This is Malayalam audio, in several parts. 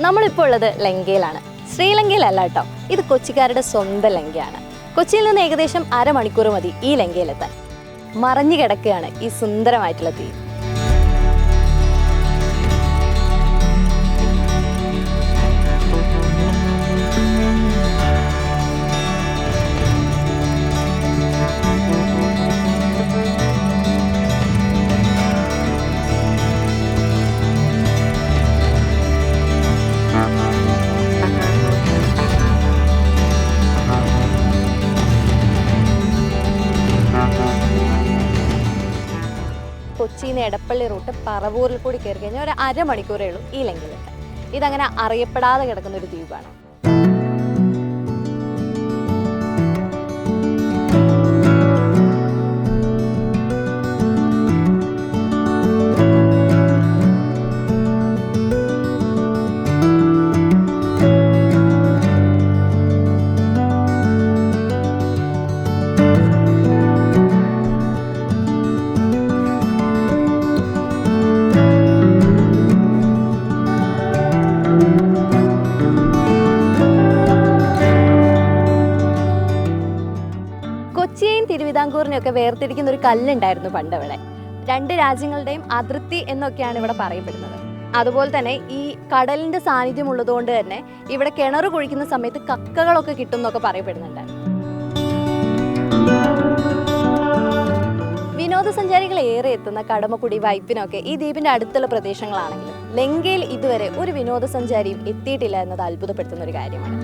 നമ്മളിപ്പോൾ ഉള്ളത് ലങ്കയിലാണ്. ശ്രീലങ്കയിലല്ല കേട്ടോ, ഇത് കൊച്ചിക്കാരുടെ സ്വന്തം ലങ്കയാണ്. കൊച്ചിയിൽ നിന്ന് ഏകദേശം അരമണിക്കൂർ മതി ഈ ലങ്കയിലെത്താൻ. മറഞ്ഞു കിടക്കുകയാണ് ഈ സുന്ദരമായിട്ടുള്ള ദ്വീപ്. കൊച്ചിയിൽ നിന്ന് എടപ്പള്ളി റൂട്ട് പറവൂരിൽ കൂടി കയറി കഴിഞ്ഞാൽ ഒരു അരമണിക്കൂറേ ഉള്ളൂ ഈ ലങ്കയിലെത്താൻ. ഇതങ്ങനെ അറിയപ്പെടാതെ കിടക്കുന്ന ഒരു ദ്വീപാണ്. കൊച്ചിയെയും തിരുവിതാംകൂറിനെയൊക്കെ വേർതിരിക്കുന്ന ഒരു കല്ലുണ്ടായിരുന്നു പണ്ടവിടെ. രണ്ട് രാജ്യങ്ങളുടെയും അതിർത്തി എന്നൊക്കെയാണ് ഇവിടെ പറയപ്പെടുന്നത്. അതുപോലെ തന്നെ ഈ കടലിന്റെ സാന്നിധ്യം ഉള്ളതുകൊണ്ട് തന്നെ ഇവിടെ കിണർ കുഴിക്കുന്ന സമയത്ത് കക്കകളൊക്കെ കിട്ടും എന്നൊക്കെ പറയപ്പെടുന്നുണ്ട്. വിനോദസഞ്ചാരികൾ ഏറെ എത്തുന്ന കടമക്കുടി, വൈപ്പിനൊക്കെ ഈ ദ്വീപിന്റെ അടുത്തുള്ള പ്രദേശങ്ങളാണെങ്കിലും ലങ്കയിൽ ഇതുവരെ ഒരു വിനോദസഞ്ചാരിയും എത്തിയിട്ടില്ല എന്നത് അത്ഭുതപ്പെടുത്തുന്ന ഒരു കാര്യമാണ്.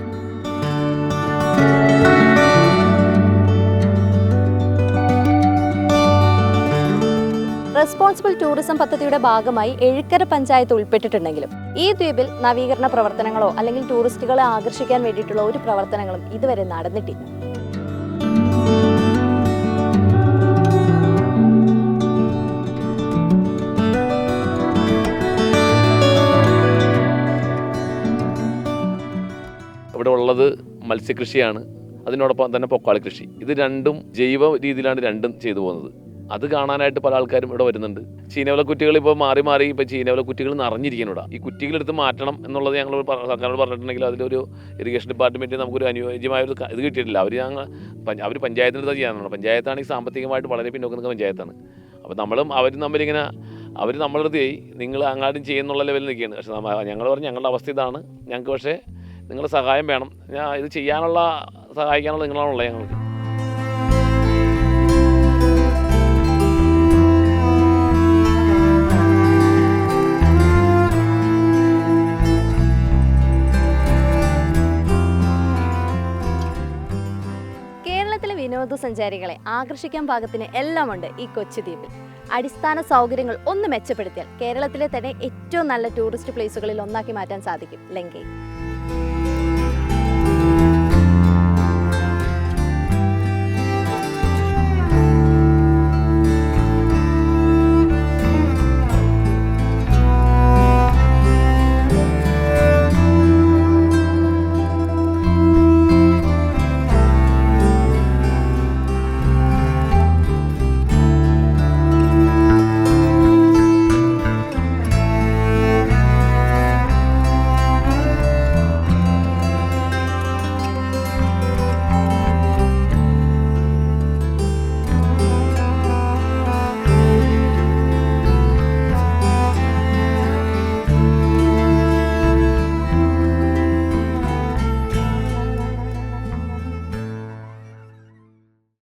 റെസ്പോൺസിബിൾ ടൂറിസം പദ്ധതിയുടെ ഭാഗമായി എഴുക്കര പഞ്ചായത്ത് ഉൾപ്പെട്ടിട്ടുണ്ടെങ്കിലും ഈ ദ്വീപിൽ നവീകരണ പ്രവർത്തനങ്ങളോ അല്ലെങ്കിൽ ടൂറിസ്റ്റുകളെ ആകർഷിക്കാൻ വേണ്ടിയിട്ടുള്ള ഒരു പ്രവർത്തനങ്ങളും ഇതുവരെ നടന്നിട്ടില്ല. ഇവിടെ ഉള്ളത് മത്സ്യകൃഷിയാണ്, അതിനോടൊപ്പം തന്നെ പൊക്കാളി കൃഷി. ഇത് രണ്ടും ജൈവ രീതിയിലാണ് രണ്ടും ചെയ്തു പോകുന്നത്. അത് കാണാനായിട്ട് പല ആൾക്കാരും ഇവിടെ വരുന്നുണ്ട്. ചീനവല കുറ്റികൾ ഇപ്പോൾ മാറി ഇപ്പോൾ ചീനവല കുറ്റികൾ നിറഞ്ഞിരിക്കുന്നു ഇവിടെ. ഈ കുറ്റികളെടുത്ത് മാറ്റണം എന്നുള്ളത് ഞങ്ങൾ സർക്കാരോട് പറഞ്ഞിട്ടുണ്ടെങ്കിൽ അതിലൊരു ഇറിഗേഷൻ ഡിപ്പാർട്ട്മെൻറ്റ് നമുക്കൊരു അനുയോജ്യമായ ഒരു ഇത് കിട്ടിയിട്ടില്ല. അവർ പഞ്ചായത്തിൻ്റെ ചെയ്യാനാണ്. പഞ്ചായത്താണെങ്കിൽ സാമ്പത്തികമായിട്ട് വളരെ പിന്നോക്കം നിൽക്കുന്ന പഞ്ചായത്താണ്. അപ്പോൾ നമ്മളും അവരും തമ്മിലിങ്ങനെ അവർ നമ്മളടുത്ത് നിങ്ങൾ അങ്ങാടും ചെയ്യുന്നുള്ള ലെവലിൽ നിൽക്കുകയാണ്. പക്ഷേ ഞങ്ങൾ പറഞ്ഞു ഞങ്ങളുടെ അവസ്ഥ ഇതാണ്, ഞങ്ങൾക്ക് പക്ഷേ നിങ്ങളുടെ സഹായം വേണം, ഞാൻ ഇത് ചെയ്യാനുള്ള സഹായിക്കാനുള്ള നിങ്ങളാണുള്ളത് ഞങ്ങൾക്ക്. വിനോദസഞ്ചാരികളെ ആകർഷിക്കാൻ പാകത്തിന് എല്ലാമുണ്ട് ഈ കൊച്ചു ദ്വീപിൽ. അടിസ്ഥാന സൗകര്യങ്ങൾ ഒന്ന് മെച്ചപ്പെടുത്തിയാൽ കേരളത്തിലെ തന്നെ ഏറ്റവും നല്ല ടൂറിസ്റ്റ് പ്ലേസുകളിൽ ഒന്നാക്കി മാറ്റാൻ സാധിക്കും ലങ്കയെ.